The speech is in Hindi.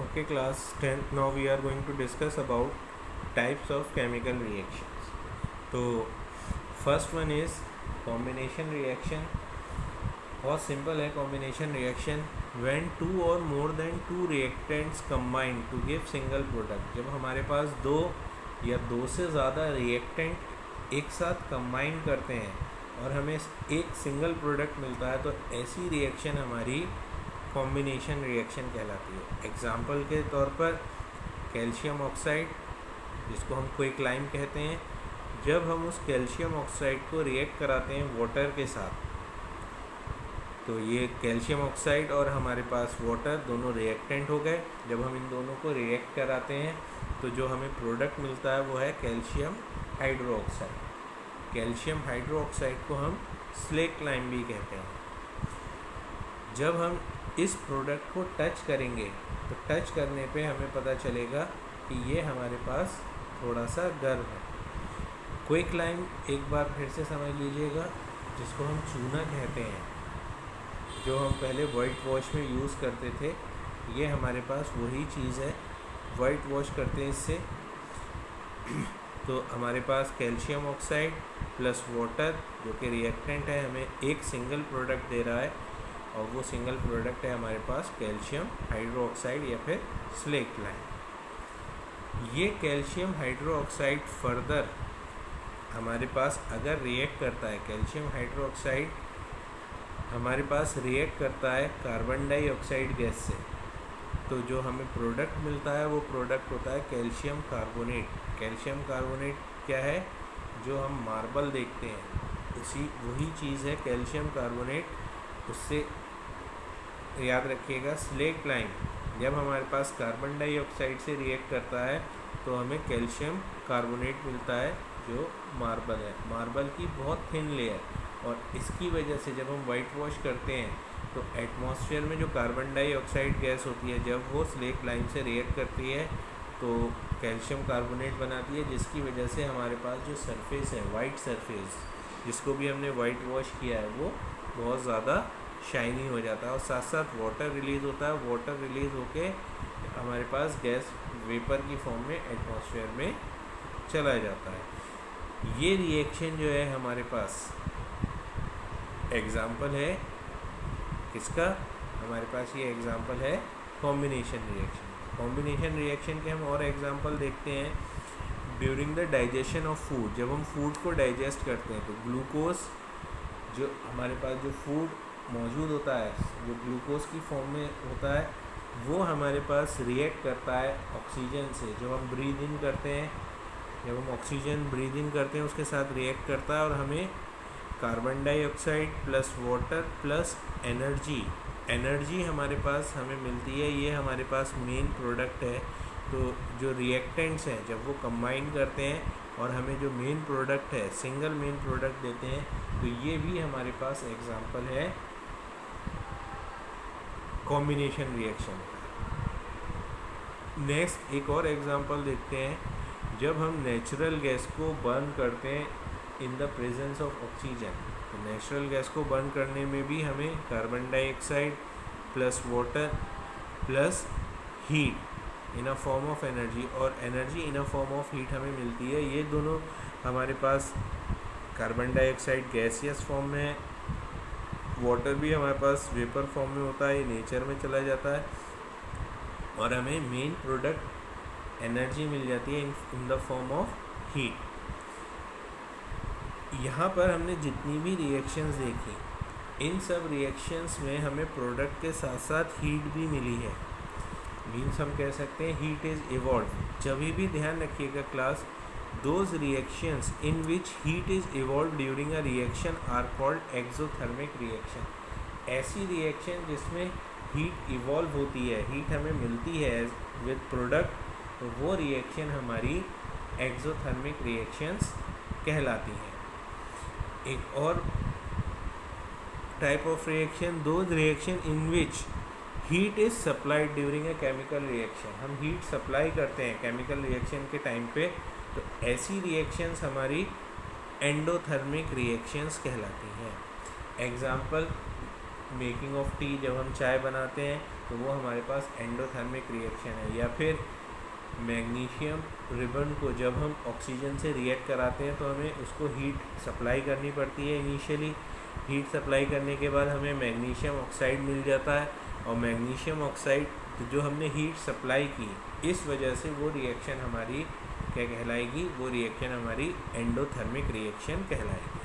Okay, class 10th. Now we are going to discuss about types of chemical reactions. So, first one is combination reaction. बहुत सिंपल है combination reaction. When two or more than two reactants combine to give single product. जब हमारे पास दो या दो से ज़्यादा reactant एक साथ combine करते हैं और हमें एक सिंगल प्रोडक्ट मिलता है, तो ऐसी रिएक्शन हमारी कॉम्बिनेशन रिएक्शन कहलाती है. एग्जाम्पल के तौर पर कैल्शियम ऑक्साइड, जिसको हम क्विकलाइम कहते हैं, जब हम उस कैल्शियम ऑक्साइड को रिएक्ट कराते हैं वाटर के साथ, तो ये कैल्शियम ऑक्साइड और हमारे पास वाटर दोनों रिएक्टेंट हो गए. जब हम इन दोनों को रिएक्ट कराते हैं तो जो हमें प्रोडक्ट मिलता है वो है कैल्शियम हाइड्रोक्साइड. कैल्शियम हाइड्रोक्साइड को हम स्लेक लाइम भी कहते हैं. जब हम इस प्रोडक्ट को टच करेंगे तो टच करने पे हमें पता चलेगा कि ये हमारे पास थोड़ा सा गर्म है. क्विकलाइम एक बार फिर से समझ लीजिएगा, जिसको हम चूना कहते हैं, जो हम पहले वाइट वॉश में यूज़ करते थे, ये हमारे पास वही चीज़ है. वाइट वॉश करते हैं इससे, तो हमारे पास कैल्शियम ऑक्साइड प्लस वाटर जो कि रिएक्टेंट है, हमें एक सिंगल प्रोडक्ट दे रहा है, और वो सिंगल प्रोडक्ट है हमारे पास कैल्शियम हाइड्रोक्साइड या फिर स्लेक लाइम. ये कैल्शियम हाइड्रोक्साइड फर्दर हमारे पास अगर रिएक्ट करता है, कैल्शियम हाइड्रोक्साइड हमारे पास रिएक्ट करता है कार्बन डाइऑक्साइड गैस से, तो जो हमें प्रोडक्ट मिलता है वो प्रोडक्ट होता है कैल्शियम कार्बोनेट. कैल्शियम कार्बोनेट क्या है? जो हम मार्बल देखते हैं, उसी वही चीज़ है कैल्शियम कार्बोनेट. उससे याद रखिएगा, स्लेक लाइम जब हमारे पास कार्बन डाइऑक्साइड से रिएक्ट करता है तो हमें कैल्शियम कार्बोनेट मिलता है, जो मार्बल है. मार्बल की बहुत थिन लेयर, और इसकी वजह से जब हम वाइट वॉश करते हैं तो एटमॉस्फेयर में जो कार्बन डाइऑक्साइड गैस होती है, जब वो स्लेक लाइम से रिएक्ट करती है तो कैल्शियम कार्बोनेट बनाती है, जिसकी वजह से हमारे पास जो सरफेस है, वाइट सरफेस, जिसको भी हमने वाइट वॉश किया है, वो बहुत ज़्यादा शाइनी हो जाता है. और साथ साथ वाटर रिलीज़ होता है. वाटर रिलीज़ होके हमारे पास गैस वेपर की फॉर्म में एटमॉस्फेयर में चला जाता है. ये रिएक्शन जो है हमारे पास एग्ज़ाम्पल है किसका? हमारे पास ये एग्ज़ाम्पल है कॉम्बिनेशन रिएक्शन. कॉम्बिनेशन रिएक्शन के हम और एग्ज़ाम्पल देखते हैं. During the digestion of food, जब हम फूड को डाइजेस्ट करते हैं तो ग्लूकोज, जो हमारे पास जो फूड मौजूद होता है, जो ग्लूकोज की फॉर्म में होता है, वो हमारे पास रिएक्ट करता है ऑक्सीजन से. जब हम ब्रीद इन करते हैं, जब हम ऑक्सीजन ब्रीद इन करते हैं, उसके साथ रिएक्ट करता है और हमें carbon dioxide plus water plus energy हमारे पास हमें मिलती है. ये हमारे पास मेन प्रोडक्ट है. तो जो रिएक्टेंट्स हैं, जब वो कंबाइन करते हैं और हमें जो मेन प्रोडक्ट है, सिंगल मेन प्रोडक्ट देते हैं, तो ये भी हमारे पास एग्जांपल है कॉम्बिनेशन रिएक्शन का. नेक्स्ट एक और एग्जांपल देखते हैं. जब हम नेचुरल गैस को बर्न करते हैं in the presence of oxygen, तो नेचुरल गैस को बर्न करने में भी हमें carbon dioxide plus water plus heat in a form of energy, और energy in a form of heat हमें मिलती है. ये दोनों हमारे पास कार्बन डाइऑक्साइड गैसियस फॉर्म में है, वाटर भी हमारे पास वेपर फॉर्म में होता है, ये नेचर में चला जाता है, और हमें मेन प्रोडक्ट एनर्जी मिल जाती है in the form of heat. यहाँ पर हमने जितनी भी रिएक्शंस देखी, इन सब रिएक्शंस में हमें प्रोडक्ट के साथ साथ हीट भी मिली है. मीन्स हम कह सकते हैं हीट इज़ इवॉल्व. जब भी ध्यान रखिएगा class, those reactions in which heat is evolve during a reaction are called exothermic reaction. ऐसी रिएक्शन जिसमें हीट इवॉल्व होती है, हीट हमें मिलती है विद प्रोडक्ट, तो वो रिएक्शन हमारी एक्सोथर्मिक रिएक्शंस कहलाती हैं. एक और type of reaction, those reaction in which heat is supplied during a chemical reaction. हम हीट सप्लाई करते हैं केमिकल रिएक्शन के टाइम पे, तो ऐसी रिएक्शंस हमारी एंडोथर्मिक रिएक्शंस कहलाती हैं. एग्जाम्पल, मेकिंग ऑफ टी, जब हम चाय बनाते हैं तो वो हमारे पास एंडोथर्मिक रिएक्शन है। या फिर मैग्नीशियम रिबन को जब हम ऑक्सीजन से रिएक्ट कराते हैं तो हमें उसको हीट सप्लाई करनी पड़ती है। इनिशियली हीट सप्लाई करने के बाद हमें मैग्नीशियम ऑक्साइड मिल जाता है, और मैग्नीशियम ऑक्साइड जो हमने हीट सप्लाई की, इस वजह से वो रिएक्शन हमारी क्या कहलाएगी, वो रिएक्शन हमारी एंडोथर्मिक रिएक्शन कहलाएगी।